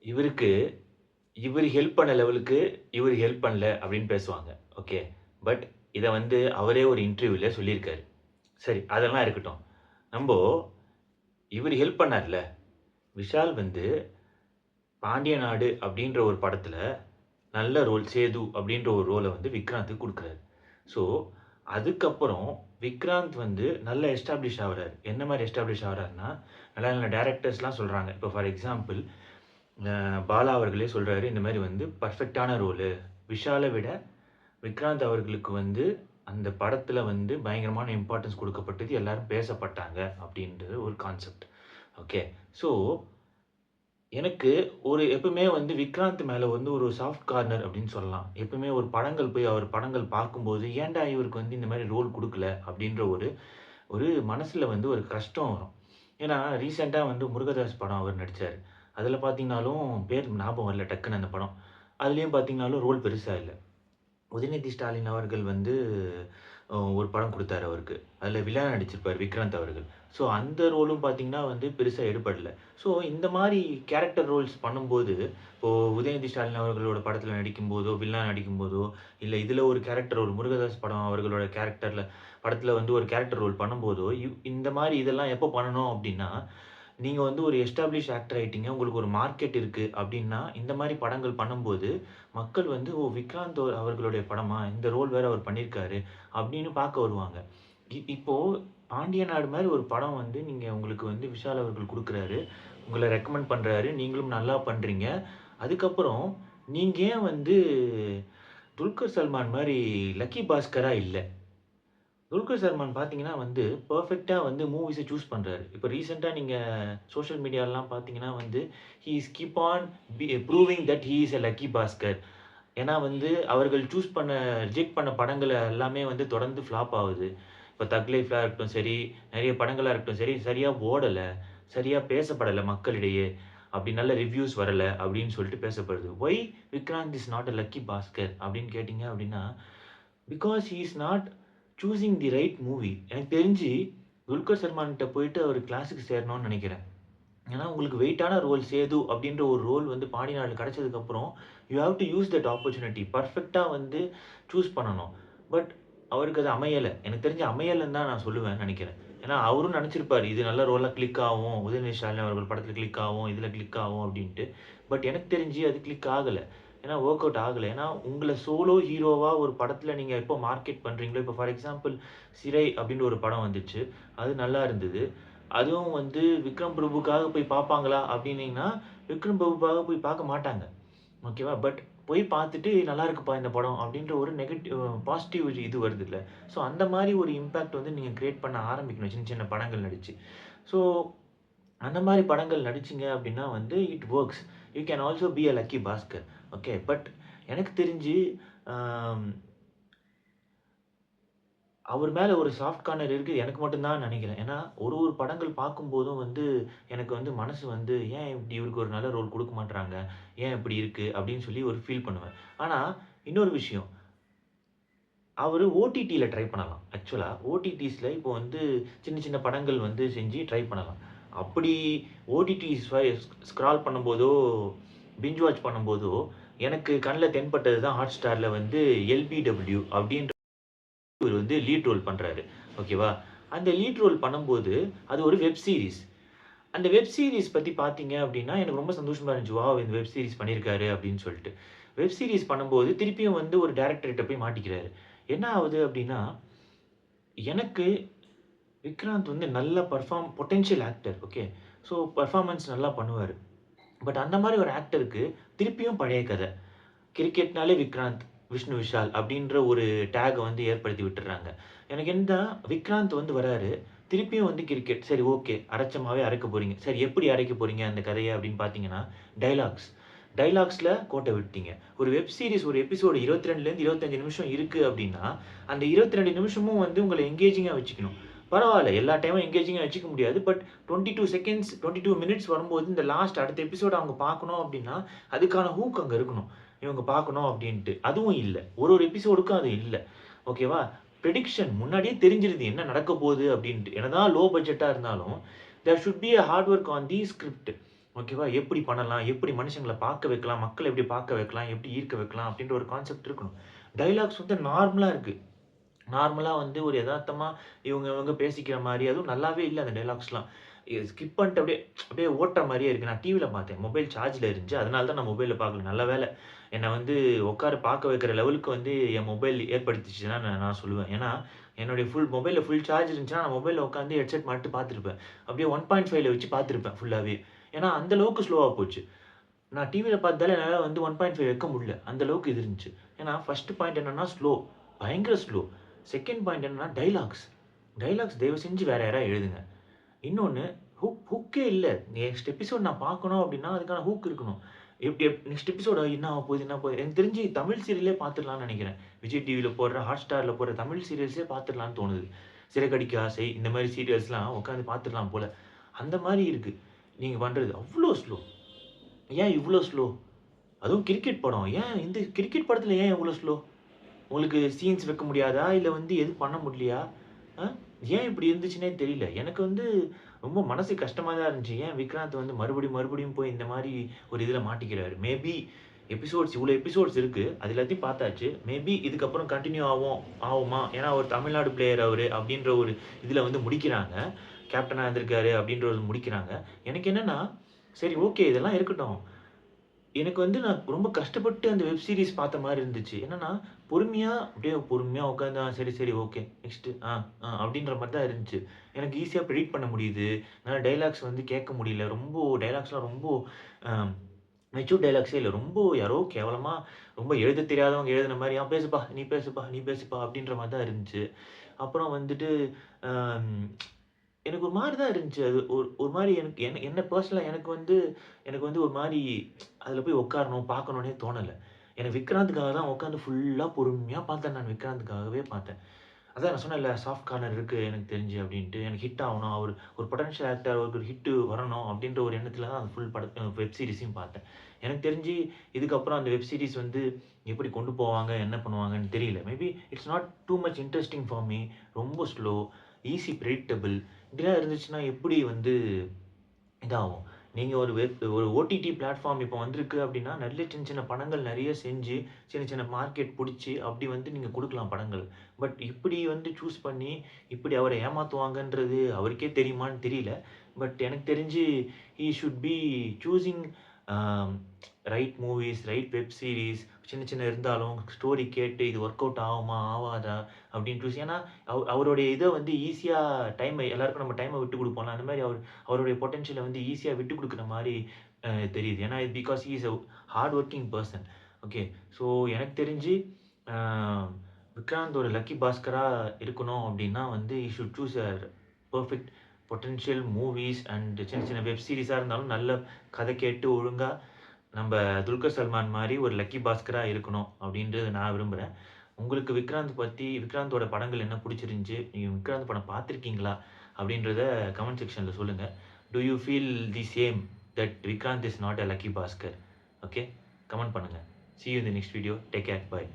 இவருக்கு இவரு ஹெல்ப் பண்ண லெவலுக்கு இவரு ஹெல்ப் பண்ணல அப்படின்னு பேசுவாங்க. ஓகே. பட் இத வந்து அவரே ஒரு இன்டர்வியூல சொல்லியிருக்காரு. சரி அதெல்லாம் இருக்கட்டும். நம்போ இவரு ஹெல்ப் பண்ணார்ல. விஷால் வந்து பாண்டிய நாடு அப்படின்ற ஒரு படத்துல நல்ல ரோல் சேது அப்படின்ற ஒரு ரோல வந்து விக்ராந்த்க்கு குடுக்குறாரு. ஸோ, அதுக்கப்புறம் விக்ராந்த் வந்து நல்லா எஸ்டாப்ளிஷ் ஆகுறாரு. என்ன மாரி எஸ்டாப்ளிஷ் ஆகுறாருன்னா, நல்ல நல்ல டைரக்டர்ஸ்லாம் சொல்றாங்க. இப்போ ஃபார் எக்ஸாம்பிள் பாலா அவர்களே சொல்றாரு, இந்த மாரி வந்து பெர்ஃபெக்ட்டான ரோலு. விஷால விட விக்ராந்த் அவர்களுக்கு வந்து அந்த படத்துல வந்து பயங்கரமான இம்பார்ட்டன்ஸ் குடுக்கப்பட்டது. எல்லாரும் பேசப்பட்டாங்க அப்படின்றது ஒரு கான்செப்ட். ஓகே. ஸோ எனக்கு ஒரு எப்பவுமே வந்து விக்ராந்த் மேல வந்து ஒரு சாஃப்ட் கார்னர் அப்படின்னு சொல்லலாம். எப்பவுமே ஒரு படங்கள் போய் அவர் படங்கள் பார்க்கும்போது, ஏன்டா இவருக்கு வந்து இந்த மாரி ரோல் குடுக்கல? அப்படின்ற ஒரு ஒரு மனசுல வந்து ஒரு கஷ்டம் வரும். ஏன்னா, ரீசென்ட்டா வந்து முருகதாஸ் படம் அவர் நடிச்சாரு. அதுல பார்த்தீங்கனாலும் பேர் ஞாபகம் வரல டக்குனு அந்த படம். அதுலயும் பார்த்தீங்கனாலும் ரோல் பெருசா இல்ல. உதயநிதி ஸ்டாலின் அவர்கள் வந்து ஒரு படம் குடுத்தாரு அவருக்கு. அதுல வில்லனா நடிச்சிருப்பாரு விக்ராந்த் அவர்கள். ஸோ அந்த ரோலும் பார்த்தீங்கன்னா வந்து பெருசா எடுபடல. ஸோ இந்த மாரி கேரக்டர் ரோல்ஸ் பண்ணும்போது, இப்போ உதயநிதி ஸ்டாலின் அவர்களோட படத்துல நடிக்கும்போதோ, வில்லனா நடிக்கும்போதோ, இல்ல இதுல ஒரு கேரக்டர் ஒரு முருகதாஸ் படம் அவர்களோட கேரக்டர்ல படத்துல வந்து ஒரு கேரக்டர் ரோல் பண்ணும்போதோ, இந்த மாரி இதெல்லாம் எப்போ பண்ணணும் அப்டின்னா, நீங்க வந்து ஒரு எஸ்டாப்ளிஷ் ஆக்டர் ஆயிட்டீங்க. உங்களுக்கு ஒரு மார்க்கெட் இருக்கு அப்டின்னா, இந்த மாரி படங்கள் பண்ணும்போது, மக்கள் வந்து "ஓ! விக்ராந்த் அவர்களுடைய படமா? இந்த ரோல் வேற அவர் பண்ணியிருக்காரு." அப்படின்னு பார்க்க வருவாங்க. இப்போ பாண்டிய நாடு மாரி ஒரு படம் வந்து நீங்க உங்களுக்கு வந்து விஷால் அவர்கள் குடுக்குறாரு. உங்கள ரெக்கமெண்ட் பண்றாரு. நீங்களும் நல்லா பண்றீங்க. அதுக்கப்புறம் நீங்க ஏன் வந்து துல்கர் சல்மான் மாரி லக்கி பாஸ்கரா இல்ல? துல்கர் சல்மான் பார்த்தீங்கன்னா வந்து, பெர்ஃபெக்ட்டா வந்து மூவிஸ சூஸ் பண்றாரு. இப்ப ரீசென்ட்டா நீங்க சோசியல் மீடியாலலாம் பார்த்தீங்கன்னா வந்து, he is keep on proving that he is a lucky Bhaskar. ஏன்னா வந்து, அவர்கள் சூஸ் பண்ண ரிஜெக்ட் பண்ண படங்கள் எல்லாமே வந்து தொடர்ந்து ஃப்ளாப் ஆவுது. இப்ப தக் லைஃப்லா இருக்கட்டும் சரி, நெறைய படங்களா இருக்கட்டும் சரி, சரியா ஓடல. சரியா பேசப்படல மக்களிடையே. அப்படி நல்ல ரிவ்யூஸ் வரல அப்படின்னு சொல்லிட்டு பேசப்படுது. Why Vikrant is not a lucky Bhaskar அப்படின்னு கேட்டீங்க அப்படின்னா, because he is not choosing the right movie. எனக்கு தெரிஞ்சு துல்கர் சல்மான்ட்ட போயிட்டு அவரு கிளாஸ்க்கு சேரணும்னு நெனைக்கிறேன். ஏன்னா, உங்களுக்கு வெயிட்டான ரோல் சேது அப்டின்ற ஒரு ரோல் வந்து பாடினார்ல கிடைச்சதுக்கப்புறம், you have to use that opportunity. பெர்ஃபெக்ட்டா வந்து சூஸ் பண்ணணும். பட் அவருக்கு அது அமையல. எனக்கு தெரிஞ்சு அமையலன்னு தான் நான் சொல்லுவேன் நெனைக்கிறேன். ஏன்னா, அவரும் நெனச்சிருப்பாரு, இது நல்ல ரோலா கிளிக் ஆவும். உதயநிதி ஸ்டாலின் அவர்கள் படத்துல கிளிக் ஆவும். இதுல கிளிக் ஆவும் அப்டின்ட்டு. பட் எனக்கு தெரிஞ்சு அது கிளிக் ஆகல. ஏன்னா, வொர்க் அவுட் ஆகல. ஏன்னா, உங்கள சோலோ ஹீரோவா ஒரு படத்துல நீங்க எப்போ மார்க்கெட் பண்றீங்களோ, இப்போ ஃபார் எக்ஸாம்பிள் சிறை அப்டின்ற ஒரு படம் வந்துச்சு. அது நல்லா இருந்தது. அதுவும் வந்து விக்ரம் பிரபுக்காக போய் பார்ப்பாங்களா? அப்டின்னீங்கன்னா, விக்ரம் பிரபுக்காக போய் பார்க்க மாட்டாங்க. ஓகேவா? பட் போய் பார்த்துட்டு "நல்லா இருக்குப்பா இந்த படம்" அப்டின்ற ஒரு பாசிட்டிவ் இது வருதுல்ல. ஸோ அந்த மாரி ஒரு இம்பாக்ட் வந்து நீங்க கிரியேட் பண்ண ஆரம்பிக்கணும். சின்ன சின்ன படங்கள் நடிச்சு. ஸோ அந்த மாரி படங்கள் நடிச்சீங்க அப்டின்னா வந்து it works. You can also be a lucky Bhaskar. Okay. But எனக்கு தெரிஞ்சு அ அவர் மேல ஒரு சாஃப்ட் கார்னர் இருக்கு எனக்கு மட்டும் தான் நெனைக்கிறேன். ஏன்னா, ஒரு ஒரு படங்கள் பார்க்கும்போதும் வந்து, எனக்கு வந்து மனசு வந்து, "ஏன் இப்டி இவருக்கு ஒரு நல்ல ரோல் குடுக்க மாட்றாங்க? ஏன் இப்டி இருக்கு?" அப்டின்னு சொல்லி ஒரு ஃபீல் பண்ணுவேன். ஆனா, இன்னொரு விஷயம். அவரு ஓடிடில ட்ரை பண்ணலாம். ஆக்சுவலா ஓடிடிஸ்ல இப்போ வந்து சின்ன சின்ன படங்கள் வந்து செஞ்சு ட்ரை பண்ணலாம். அப்படி ஓடிடி ஸ்க்ரால் பண்ணும்போதோ, பிஞ்ச் வாட்ச் பண்ணும்போதோ, எனக்கு கண்ல தென்பட்டது தான் Hotstarல வந்து எல்பிடபிள்யூ அப்டின்ற இவரு வந்து லீட் ரோல் பண்றாரு. ஓகேவா? அந்த லீட் ரோல் பண்ணும்போது, அது ஒரு வெப் சீரிஸ். அந்த வெப் சீரிஸ் பத்தி பார்த்தீங்க அப்டின்னா, எனக்கு ரொம்ப சந்தோஷமா இருந்துச்சு. வாவ்! இந்த வெப் சீரிஸ் பண்ணியிருக்காரு அப்டின்னு சொல்ட்டு. வெப் சீரிஸ் பண்ணும்போது திருப்பியும் வந்து ஒரு டைரக்டர்ட்ட போய் மாட்டிக்கிறாரு. என்ன ஆவுது அப்டின்னா, எனக்கு விக்ராந்த் வந்து நல்ல potential actor. Okay. So performance நல்லா பண்ணுவாரு. பட் அந்த மாரி ஒரு ஆக்டருக்கு திருப்பியும் பழைய கத. கிரிக்கெட்னாலே விக்ராந்த், விஷ்ணு விஷால் அப்டின்ற ஒரு டேக்க வந்து ஏற்படுத்தி விட்டுர்றாங்க. எனக்கு என்னன்னா, விக்ராந்த் வந்து வராரு. திருப்பியும் வந்து கிரிக்கெட். சரி ஓகே. அரைச்ச மாவே அரைக்க போறீங்க. சரி எப்படி அரைக்க போறீங்க அந்த கதைய அப்டின்னு பார்த்தீங்கன்னா, டயலாக்ஸ். டயலாக்ஸ்ல கோட்ட விட்டீங்க. ஒரு வெப் சீரிஸ் ஒரு எபிசோடு 22லேருந்து 25 நிமிஷம் இருக்கு அப்டின்னா, அந்த 22 நிமிஷமும் வந்து உங்கள எங்கேஜிங்கா வச்சுக்கணும். பரவால்ல. எல்லா டைமும் எங்கேஜிங்கா வச்சுக்க முடியாது. பட் 22 செகண்ட்ஸ், 22 மினிட்ஸ் வரும்போது இந்த லாஸ்ட் அடுத்த எபிசோட் அவங்க பார்க்கணும் அப்டின்னா, அதுக்கான ஹூக் அங்க இருக்கணும். இவங்க பார்க்கணும் அப்டின்ட்டு. அதுவும் இல்ல. ஒரு ஒரு எபிசோடுக்கும் அது இல்ல. ஓகேவா? பிரெடிக்ஷன் முன்னாடியே தெரிஞ்சிருது என்ன நடக்க போகுது அப்டின்ட்டு. என்னதான் லோ பட்ஜெட்டா இருந்தாலும், there should be a hard work on the script. ஓகேவா? எப்படி பண்ணலாம்? எப்படி மனுஷங்கள பார்க்க வைக்கலாம்? மக்கள எப்படி பார்க்க வைக்கலாம்? எப்படி ஈர்க்க வைக்கலாம்? அப்படின்ற ஒரு கான்செப்ட் இருக்கணும். டயலாக்ஸ் வந்து நார்மலா இருக்கு. நார்மலா வந்து ஒரு எதார்த்தமா இவங்க இவங்க பேசிக்கிற மாரி, அதுவும் நல்லாவே இல்ல அந்த டயலாக்ஸ்லாம். ஸ்கிப் பண்ணிட்டு அப்படியே அப்படியே ஓட்டுற மாரியே இருக்கு. நான் டிவில பார்த்தேன். மொபைல் சார்ஜ்ல இருந்துச்சு. அதனால தான் நான் மொபைல்ல பார்க்கல. நல்ல வேள. என்ன வந்து உட்கார பார்க்க வைக்கிற லெவலுக்கு வந்து என் மொபைல் ஏற்படுத்திச்சு தான் நான் சொல்லுவேன். ஏன்னா, என்னுடைய மொபைல்ல ஃபுல் சார்ஜ் இருந்துச்சுன்னா, நான் மொபைல்ல உட்காந்து ஹெட்செட் மாட்டி பார்த்துருப்பேன். அப்படியே 1.5ல வச்சு பார்த்துருப்பேன் ஃபுல்லாவே. ஏன்னா, அந்த அளவுக்கு ஸ்லோவா போச்சு. நான் டிவில பார்த்ததால என்னால வந்து 1.5 வைக்க முடியல. அந்த அளவுக்கு இது இருந்துச்சு. ஏன்னா, ஃபர்ஸ்ட் பாயிண்ட் என்னன்னா ஸ்லோ. பயங்கர ஸ்லோ. செகண்ட் பாயிண்ட் என்னன்னா டயலாக்ஸ். டயலாக்ஸ் தயவு செஞ்சு வேற யாராவது எழுதுங்க. இன்னொன்னு ஹூக்கே இல்ல. நெக்ஸ்ட் எபிசோட் நான் பார்க்கணும் அப்டின்னா, அதுக்கான ஹூக் இருக்கணும். நெக்ஸ்ட் எபிசோட் என்ன ஆகப்போகுது என்ன ஆகப்போகுது? எனக்கு தெரிஞ்சு தமிழ் சீரியலே பார்த்துடலாம்னு நெனைக்கிறேன். விஜய் டிவில போடுற, Hotstarல போடுற தமிழ் சீரியல்ஸே பார்த்துடலாம்னு தோணுது. சிறகடிக்க ஆசை இந்த மாரி சீரியல்ஸ்லாம் உட்காந்து பார்த்துடலாம் போல. அந்த மாரி இருக்கு. நீங்க பண்றது. அவ்ளோ ஸ்லோ. ஏன் இவ்ளோ ஸ்லோ? அதுவும் கிரிக்கெட் படம். ஏன் இந்த கிரிக்கெட் படத்துல ஏன் இவ்ளோ ஸ்லோ? உங்களுக்கு சீன்ஸ் வைக்க முடியாதா? இல்ல வந்து எதுவும் பண்ண முடியலையா? அ ஏன் இப்படி இருந்துச்சுன்னே தெரியல. எனக்கு வந்து ரொம்ப மனசு கஷ்டமா தான் இருந்துச்சு. ஏன் விக்ராந்த் வந்து மறுபடியும் மறுபடியும் போய் இந்த மாரி ஒரு இதுல மாட்டிக்கிறாரு. மேபி இவ்ளோ எபிசோட்ஸ் இருக்கு. அது எல்லாத்தையும் பார்த்தாச்சு. மேபி இதுக்கப்புறம் கன்டின்யூ ஆவுமா? ஏன்னா ஒரு தமிழ்நாடு பிளேயர் அவரு அப்படின்ற ஒரு இதுல வந்து முடிக்கிறாங்க. கேப்டனா இருந்திருக்காரு அப்படின்ற ஒரு முடிக்கிறாங்க. எனக்கு என்னன்னா, சரி ஓகே இதெல்லாம் இருக்கட்டும். எனக்கு வந்து நான் ரொம்ப கஷ்டப்பட்டு அந்த வெப் சீரிஸ் பார்த்த மாரி இருந்துச்சு. என்னன்னா, அப்படியே பொறுமையா உட்காந்து, சரி, சரி, ஓகே. நெக்ஸ்ட்டு அப்படின்ற மாரி தான் இருந்துச்சு. எனக்கு ஈஸியா ப்ரெடிக்ட் பண்ண முடியுது. என்னால டயலாக்ஸ் வந்து கேட்க முடியல. டயலாக்ஸ்லாம் ரொம்ப அ மெச்சூர் டயலாக்ஸே இல்ல. ரொம்ப யாரோ கேவலமா ரொம்ப எழுதத் தெரியாதவங்க எழுதுன மாரி, பேசுப்பா, நீ பேசுப்பா, நீ பேசுப்பா" அப்படின்ற மாரி தான் இருந்துச்சு. அப்புறம் வந்துட்டு, அம் எனக்கு ஒரு மாரி தான் இருந்துச்சு. அது ஒரு ஒரு மாரி எனக்கு என்ன பெர்சனலா எனக்கு வந்து ஒரு மாரி அதில போய் உட்காரணும், பார்க்கணும்னே தோணல. எனக்கு விக்ராந்துக்காக தான் உட்காந்து ஃபுல்லா பொறுமையா பார்த்தேன் நான் விக்ராந்துக்காகவே பார்த்தேன். அதான் நான் சொன்னேன்ல, சாஃப்ட் கார்னர் இருக்கு எனக்கு தெரிஞ்சு அப்டின்ட்டு. எனக்கு ஹிட் ஆவணும். அவரு ஒரு பொட்டன்ஷியல் ஆக்டர் அவருக்கு ஒரு ஹிட் வரணும் அப்டின்ற ஒரு எண்ணத்தில தான் அந்த ஃபுல் வெப் சீரிஸையும் பார்த்தேன். எனக்கு தெரிஞ்சு இதுக்கப்புறம் அந்த வெப் சீரிஸ் வந்து எப்படி கொண்டு போவாங்க, என்ன பண்ணுவாங்கன்னு தெரியல. Maybe it's not too much interesting for me. ரொம்ப ஸ்லோ, ஈஸி பிரெடிக்டபிள் இப்படிலாம் இருந்துச்சுன்னா எப்படி வந்து இதாகும். நீங்க ஒரு ஓடிடி பிளாட்ஃபார்ம் இப்ப வந்திருக்கு அப்டின்னா, நல்ல சின்ன சின்ன படங்கள் நெறைய செஞ்சு, சின்ன சின்ன மார்க்கெட் புடிச்சு, அப்டி வந்து நீங்க குடுக்கலாம் படங்கள். பட் இப்டி வந்து சூஸ் பண்ணி, இப்டி அவர ஏமாத்துவாங்கன்றது அவருக்கே தெரியுமான்னு தெரியல. பட் எனக்கு தெரிஞ்சு he should be choosing a right movies, right web series சின்ன சின்ன இருந்தாலும் ஸ்டோரி கேட்டு இது ஒர்க் அவுட் ஆகுமா? ஆவாதா? அப்டின்ட்டு ஏன்னா, அவருடைய இத வந்து ஈஸியா எல்லாருக்கும் நம்ம டைம விட்டுக் குடுப்போம்ல. அந்த மாரி அவருடைய பொட்டன்ஷியல வந்து ஈஸியா விட்டுக் குடுக்குற மாரி தெரியுது. ஏன்னா because he is a hard working person. Okay. So எனக்கு தெரிஞ்சு அ விக்ராந்த் ஒரு லக்கி பாஸ்கரா இருக்கணும் அப்டின்னா வந்து he should choose perfect potential movies and சின்ன சின்ன வெப் சீரிஸா இருந்தாலும் நல்ல கதை கேட்டு ஒழுங்கா நம்ப துல்கர் சல்மான் மாரி ஒரு லக்கி பாஸ்கரா இருக்கணும் அப்டின்றது நான் விரும்புறேன். உங்களுக்கு விக்ராந்தோட படங்கள் என்ன புடிச்சிருந்துச்சு? நீங்க விக்ராந்த் படம் பார்த்திருக்கீங்களா? அப்டின்றத கமெண்ட் செக்ஷன்ல சொல்லுங்க. Do you feel the same that Vikrant is not a lucky Bhaskar? Okay. Comment பண்ணுங்க. See you in the next video. Take care. Bye.